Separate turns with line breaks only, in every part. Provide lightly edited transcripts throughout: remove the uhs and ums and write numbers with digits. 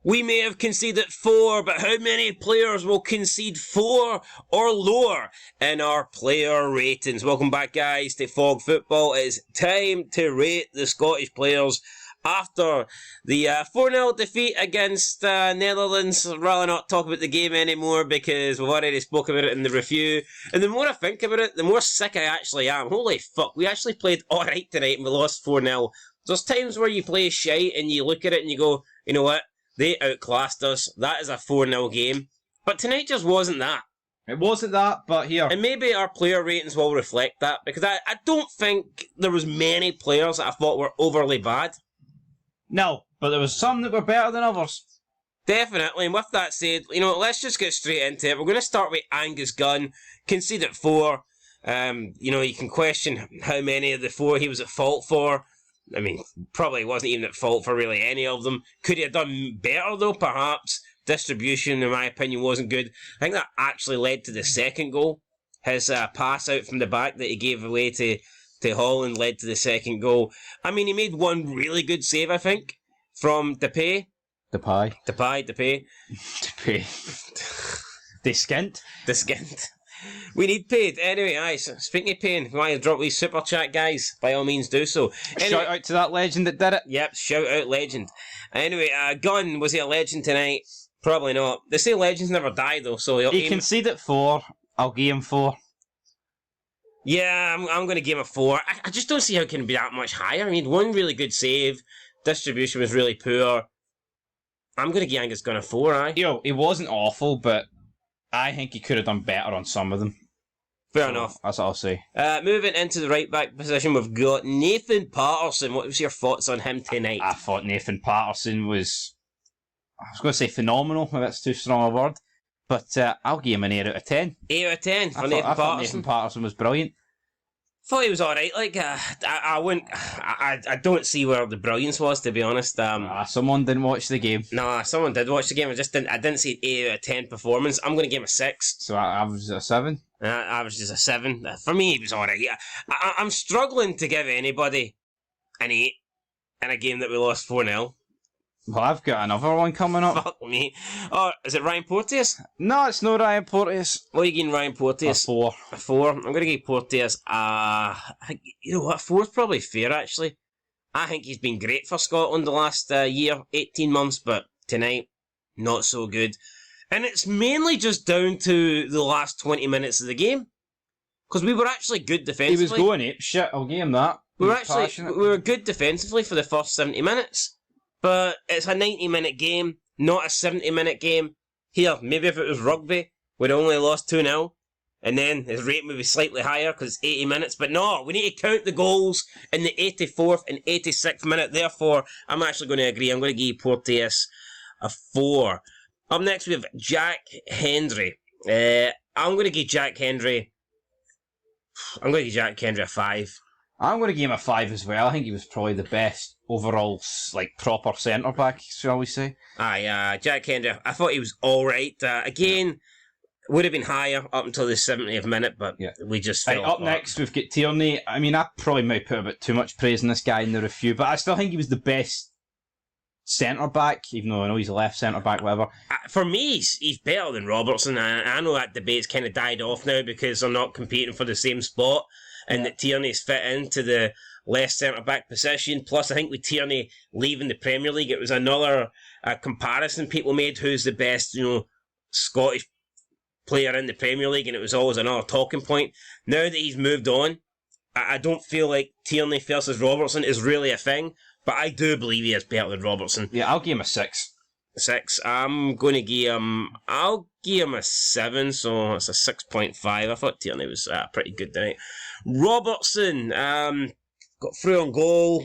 We may have conceded 4, but how many players will concede 4 or lower in our player ratings? Welcome back, guys, to Fog Football. It's time to rate the Scottish players after the 4-0 defeat against Netherlands. I'd rather not talk about the game anymore because we've already spoke about it in the review. And the more I think about it, the more sick I actually am. Holy fuck, we actually played alright tonight and we lost 4-0. There's times where you play shite and you look at it and you go, you know what? They outclassed us. That is a 4-0 game. But tonight just wasn't that.
It wasn't that, but here.
And maybe our player ratings will reflect that, because I don't think there was many players that I thought were overly bad.
No, but there was some that were better than others.
Definitely, and with that said, let's just get straight into it. We're going to start with Angus Gunn, conceded 4. You can question how many of the 4 he was at fault for. I mean, probably wasn't even at fault for really any of them. Could he have done better, though, perhaps? Distribution, in my opinion, wasn't good. I think that actually led to the second goal. His pass out from the back that he gave away to Holland led to the second goal. I mean, he made one really good save, I think, from Depay.
Depay.
Skint. We need paid. Anyway, guys, speaking of paying, if you want to drop these super chat, guys, by all means do so. Anyway,
shout out to that legend that did it.
Yep, shout out legend. Anyway, Gunn, was he a legend tonight? Probably not. They say legends never die, though, so
he conceded 4. I'll give him 4.
Yeah, I'm going to give him a 4. I just don't see how it can be that much higher. I mean, one really good save. Distribution was really poor. I'm going to give Angus Gunn a 4, aye?
He wasn't awful, but I think he could have done better on some of them.
Fair enough.
That's what I'll say.
Moving into the right-back position, we've got Nathan Patterson. What was your thoughts on him tonight?
I thought Nathan Patterson was... I was going to say phenomenal, if that's too strong a word. But I'll give him an 8 out of 10.
8 out of 10 for Nathan Patterson?
I thought Nathan Patterson was brilliant.
Thought he was alright. Like, I wouldn't... I don't see where the brilliance was, to be honest.
Someone didn't watch the game.
No, someone did watch the game. I didn't see an 8 out of 10 performance. I'm going to give him a 6.
So I averaged a 7?
Average is a 7. For me, he was alright. Yeah, I'm struggling to give anybody an 8 in a game that we lost 4-0.
Well, I've got another one coming up.
Fuck me. Oh, is it Ryan Porteous?
No, it's not Ryan Porteous.
What are you giving Ryan Porteous?
A 4.
A 4. I'm going to give Porteous you know what, 4 is probably fair, actually. I think he's been great for Scotland the last year, 18 months, but tonight, not so good. And it's mainly just down to the last 20 minutes of the game. Because we were actually good defensively.
He was going ape shit, I'll give him that.
We were good defensively for the first 70 minutes. But it's a 90-minute game, not a 70-minute game. Here, maybe if it was rugby, we'd only lost 2-0. And then his rate would be slightly higher because it's 80 minutes. But no, we need to count the goals in the 84th and 86th minute. Therefore, I'm actually going to agree. I'm going to give Porteous a 4. Up next, we have Jack Hendry. I'm going to give Jack Hendry a 5.
I'm going to give him a 5 as well. I think he was probably the best overall, proper centre-back, shall we say.
Jack Hendry, I thought he was alright. Again, would have been higher up until the 70th minute, but we just fell
apart. Up next, we've got Tierney. I mean, I probably might put a bit too much praise on this guy in the review, but I still think he was the best centre-back, even though I know he's a left centre-back, whatever.
For me, he's better than Robertson. I know that debate's kind of died off now because they're not competing for the same spot, and that Tierney's fit into the left centre-back position. Plus, I think with Tierney leaving the Premier League, it was another comparison people made, who's the best, Scottish player in the Premier League, and it was always another talking point. Now that he's moved on, I don't feel like Tierney versus Robertson is really a thing, but I do believe he is better than Robertson.
Yeah, I'll give him a 6.
6. I'm going to give him... I'll give him a 7, so it's a 6.5. I thought Tierney was pretty good tonight. Robertson got through on goal,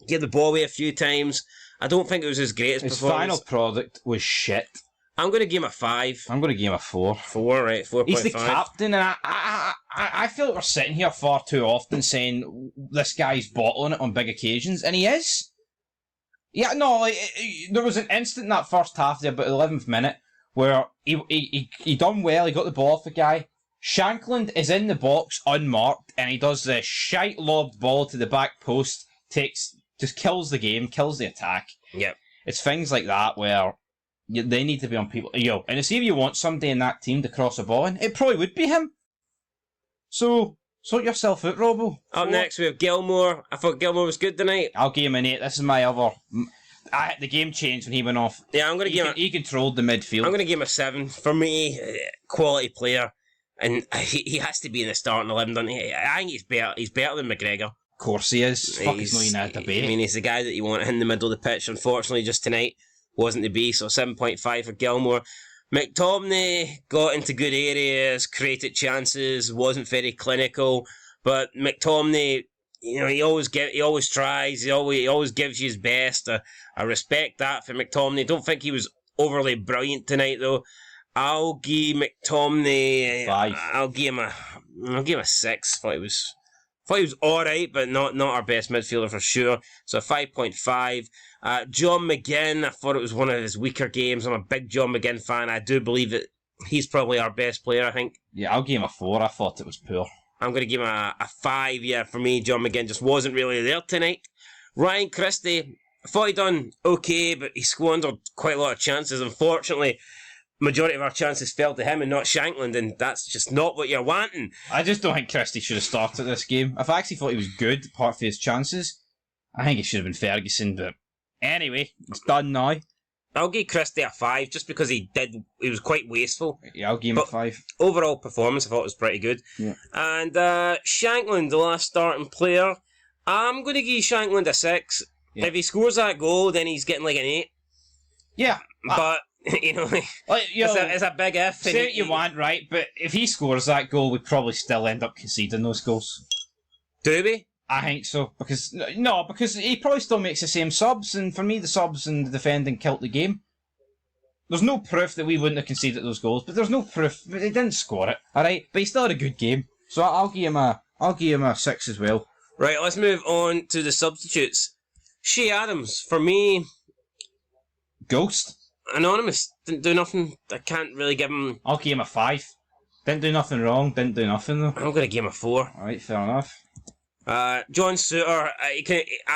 gave the ball away a few times. I don't think it was as great as
his
performance.
Final product was shit.
I'm going to give him a 5.
I'm going to give him a 4.
4, right, 4.5.
He's the captain, and I feel like we're sitting here far too often saying this guy's bottling it on big occasions, and he is. Yeah, no, there was an instant in that first half there, about the 11th minute, where he done well, he got the ball off the guy. Shankland is in the box unmarked, and he does the shite lobbed ball to the back post, just kills the game, kills the attack.
Yep.
It's things like that where they need to be on people. Yo, and see if you want somebody in that team to cross a ball in, it probably would be him. So, sort yourself out, Robbo.
Up next, we have Gilmore. I thought Gilmore was good tonight.
I'll give him an 8. This is my other... the game changed when he went off.
Yeah, I'm going to give him...
He controlled the midfield.
I'm going to give him a 7. For me, quality player. And he has to be in the starting 11, doesn't he? I think he's better. He's better than McGregor.
Of course he is. Fuck, he's not even a debate.
I mean, he's the guy that you want in the middle of the pitch. Unfortunately, just tonight wasn't to be. So 7.5 for Gilmore. McTominay got into good areas, created chances, wasn't very clinical. But McTominay, you know, he always tries, he always gives you his best. I respect that for McTominay. Don't think he was overly brilliant tonight though. I'll give McTominay
5.
I'll give him a 6. Thought he was alright, but not our best midfielder for sure. So 5.5. John McGinn, I thought it was one of his weaker games. I'm a big John McGinn fan. I do believe that he's probably our best player, I think.
Yeah, I'll give him a 4. I thought it was poor.
I'm going to give him a 5. Yeah, for me, John McGinn just wasn't really there tonight. Ryan Christie, I thought he done okay, but he squandered quite a lot of chances. Unfortunately, majority of our chances fell to him and not Shankland, and that's just not what you're wanting.
I just don't think Christie should have started this game. I actually thought he was good, apart from his chances. I think it should have been Ferguson, but anyway, it's done now.
I'll give Christie a 5 just because he was quite wasteful.
Yeah, I'll give him a 5.
Overall performance, I thought was pretty good.
Yeah.
And Shankland, the last starting player, I'm going to give Shankland a 6. Yeah. If he scores that goal, then he's getting like an 8.
Yeah.
But, you know, it's a big if.
Say what you want, right? But if he scores that goal, we'd probably still end up conceding those goals.
Do we?
I think so, because he probably still makes the same subs, and for me the subs and the defending killed the game. There's no proof that we wouldn't have conceded those goals, but there's no proof. But they didn't score it, alright? But he still had a good game. So I'll give him a 6 as well.
Right, let's move on to the substitutes. Shea Adams, for me...
Ghost.
Anonymous, didn't do nothing. I can't really give him...
I'll give him a 5. Didn't do nothing wrong, didn't do nothing though.
I'm going to give him a 4.
Alright, fair enough.
John Suter, I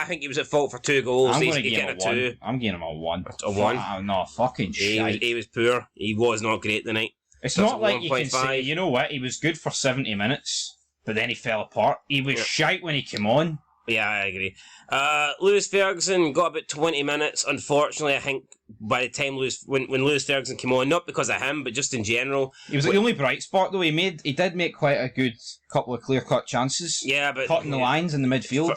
think he was at fault for 2 goals.
I'm going to give him a 1.
2.
I'm giving him a 1.
A 1?
No, fucking shite.
He was poor. He was not great tonight.
It's not like you can say, you know what, he was good for 70 minutes, but then he fell apart. He was shite when he came on.
Yeah, I agree. Lewis Ferguson got about 20 minutes. Unfortunately, I think by the time when Lewis Ferguson came on, not because of him, but just in general.
He was the only bright spot though. He did make quite a good couple of clear-cut chances.
Yeah, but
cutting the lines in the midfield.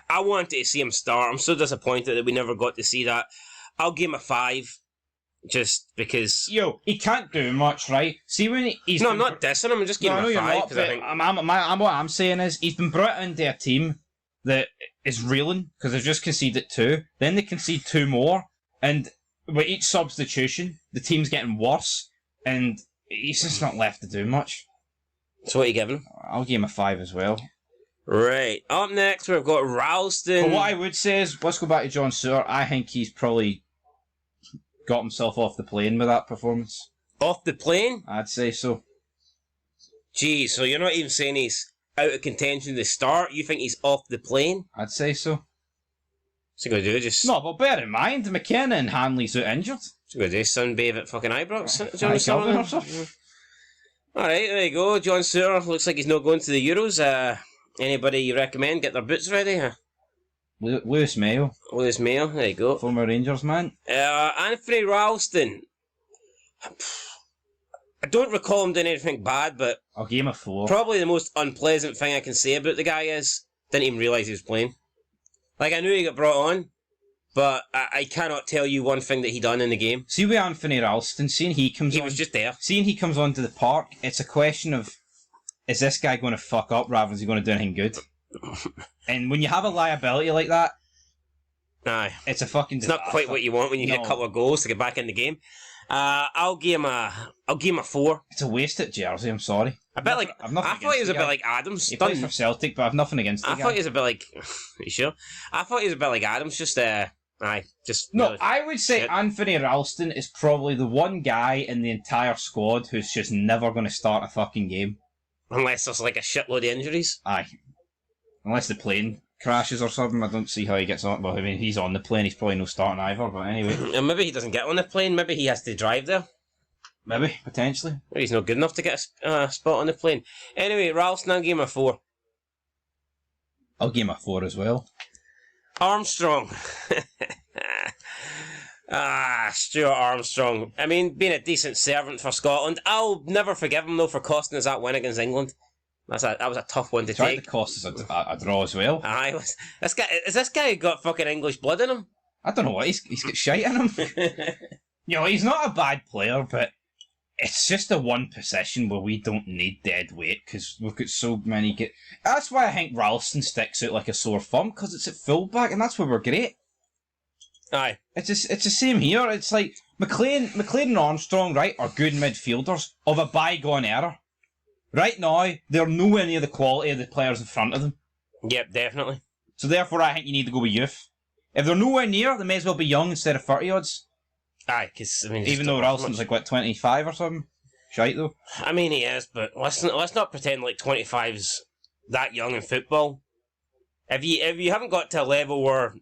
I wanted to see him start. I'm so disappointed that we never got to see that. I'll give him a 5. Just because...
Yo, he can't do much, right? See when he's...
No, I'm not dissing him, I'm just giving him a 5. Because I think...
what I'm saying is, he's been brought into a team that is reeling, because they've just conceded 2. Then they concede 2 more, and with each substitution, the team's getting worse, and he's just not left to do much.
So what are you giving him?
I'll give him a 5 as well.
Right. Up next, we've got Ralston.
But what I would say is, let's go back to John Suter. I think he's probably got himself off the plane with that performance.
Off the plane?
I'd say so.
Gee, so you're not even saying he's out of contention to start? You think he's off the plane?
I'd say so.
What's he going to do? Just...
No, but bear in mind, McKenna and Hanley's out injured.
What's he going to do? Sunbathe at fucking Ibrox? Alright, there you go. John Suter looks like he's not going to the Euros. Anybody you recommend get their boots ready? Huh?
Lewis Mayo.
Lewis Mayo, there you go.
Former Rangers man.
Anthony Ralston. I don't recall him doing anything bad, but...
I'll give him a 4.
Probably the most unpleasant thing I can say about the guy is... Didn't even realise he was playing. Like, I knew he got brought on, but I cannot tell you one thing that he done in the game.
See with Anthony Ralston, seeing he comes on...
He was just there.
Seeing he comes onto the park, it's a question of... Is this guy going to fuck up rather than is he going to do anything good? And when you have a liability like that...
Aye.
It's a fucking disaster.
It's not quite what you want when you get a couple of goals to get back in the game. I'll give him a 4.
It's a wasted jersey, I'm sorry.
I thought he was a bit like Adams.
He plays for Celtic, but I've nothing against him.
I thought he was a bit like... Are you sure? I thought he was a bit like Adams, just...
No, really, I would say Anthony Ralston is probably the one guy in the entire squad who's just never going to start a fucking game.
Unless there's like a shitload of injuries.
Aye. Unless the plane crashes or something. I don't see how he gets on. Well, I mean, he's on the plane. He's probably no starting either. But anyway,
And maybe he doesn't get on the plane. Maybe he has to drive there.
maybe potentially.
Maybe he's not good enough to get a spot on the plane. Anyway, Ralston, I'll give him a 4.
I'll give him a 4 as well.
Armstrong. Stuart Armstrong. I mean, being a decent servant for Scotland. I'll never forgive him, though, for costing us that win against England. That was a tough one to
Tried
take.
to cost us a draw as well.
This guy got fucking English blood in him?
I don't know what, he's got shite in him. He's not a bad player, but it's just the one position where we don't need dead weight, because we've got so many... That's why I think Ralston sticks out like a sore thumb, because it's at fullback, and that's where we're great.
Aye.
It's the same here. It's like McLean and Armstrong, right, are good midfielders of a bygone era. Right now, they're nowhere near the quality of the players in front of them.
Yep, definitely.
So therefore, I think you need to go with youth. If they're nowhere near, they may as well be young instead of 30 odds.
Aye, because I mean,
Even though Ralston's like, what, 25 or something? Shite, though.
I mean, he is, but let's not pretend like 25's that young in football. If you haven't got to a level where,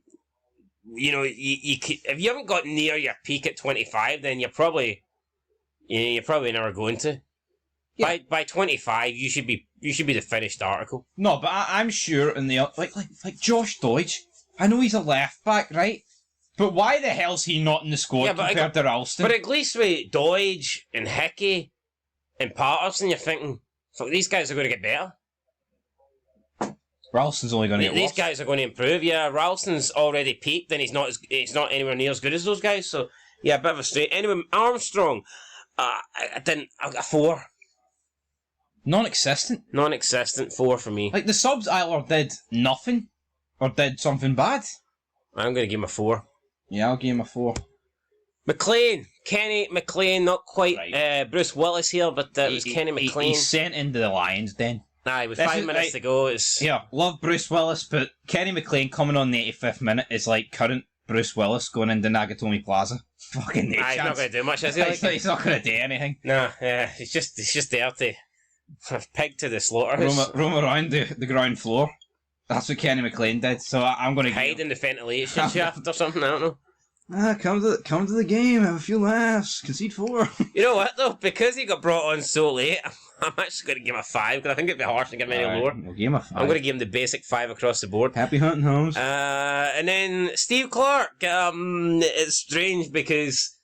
if you haven't got near your peak at 25, then you're probably never going to. Yeah. By 25, you should be the finished article.
No, but I'm sure in the like Josh Dodge. I know he's a left back, right? But why the hell's he not in the squad compared to Ralston?
But at least with Dodge and Hickey and Patterson, you're thinking, fuck, these guys are going to get better.
Ralston's only going to get worse.
These guys are going to improve. Yeah, Ralston's already peaked, and he's not anywhere near as good as those guys. So yeah, a bit of a straight. Anyway, Armstrong, I got a 4.
Non-existent.
Non-existent 4 for me.
Like the subs either did nothing or did something bad.
I'm going to give him a 4.
Yeah, I'll give him a 4.
McLean. Kenny McLean, not quite
Right.
Bruce Willis here, but it was Kenny McLean.
He's sent into the Lions Den.
Aye, with 5 minutes to go.
Yeah, love Bruce Willis, but Kenny McLean coming on the 85th minute is like current Bruce Willis going into Nagatomi Plaza. Fucking no chance.
He's not going to do much, is he?
He's not going to do anything.
No, yeah, he's just there to peg to the slaughterhouse.
Roam around the ground floor. That's what Kenny McLean did, so I'm going to
hide in the ventilation shaft or something, I don't know.
Come to the game, have a few laughs, concede 4.
You know what though? Because he got brought on so late, I'm actually going to give him a 5 because I think it'd be harsh to give him any lower.
We'll give him a 5.
I'm going to give him the basic 5 across the board.
Happy hunting, Holmes.
And then Steve Clark. It's strange because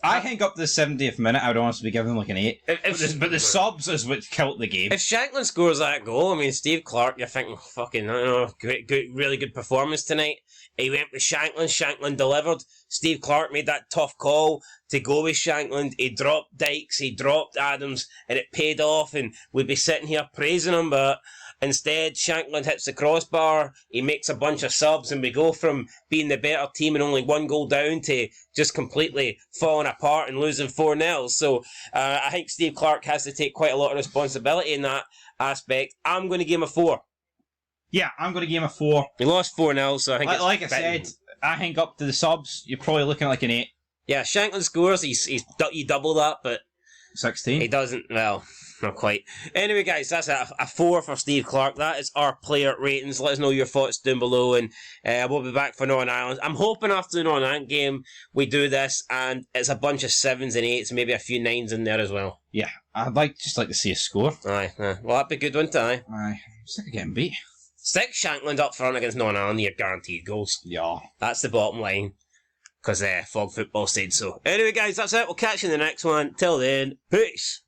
I think up to the 70th minute, I would honestly be giving him like an 8. But the subs is what killed the game.
If Shanklin scores that goal, I mean, Steve Clark, you're thinking, fucking, I don't know, really good performance tonight. He went with Shanklin. Shanklin delivered. Steve Clark made that tough call to go with Shanklin. He dropped Dykes, he dropped Adams, and it paid off, and we'd be sitting here praising him, but instead, Shanklin hits the crossbar, he makes a bunch of subs, and we go from being the better team and only 1 goal down to just completely falling apart and losing 4-0. So I think Steve Clark has to take quite a lot of responsibility in that aspect. I'm going to give him a 4.
Yeah, I'm going to give him a 4.
He lost 4-0, so I think
like I said, I think up to the subs, you're probably looking at like an 8.
Yeah, Shanklin scores, you double that, but
16.
He doesn't, well, not quite. Anyway, guys, that's a 4 for Steve Clark. That is our player ratings. Let us know your thoughts down below, and we'll be back for Northern Ireland. I'm hoping after the Northern Ireland game, we do this, and it's a bunch of 7s and 8s, maybe a few 9s in there as well.
Yeah, I'd just like to see a score.
Aye. Well, that'd be good, wouldn't it? Aye.
I'm sick of getting beat.
Stick Shankland up front against Northern Ireland, you're guaranteed goals.
Yeah.
That's the bottom line. Because Fog Football said so. Anyway, guys, that's it. We'll catch you in the next one. Till then, peace.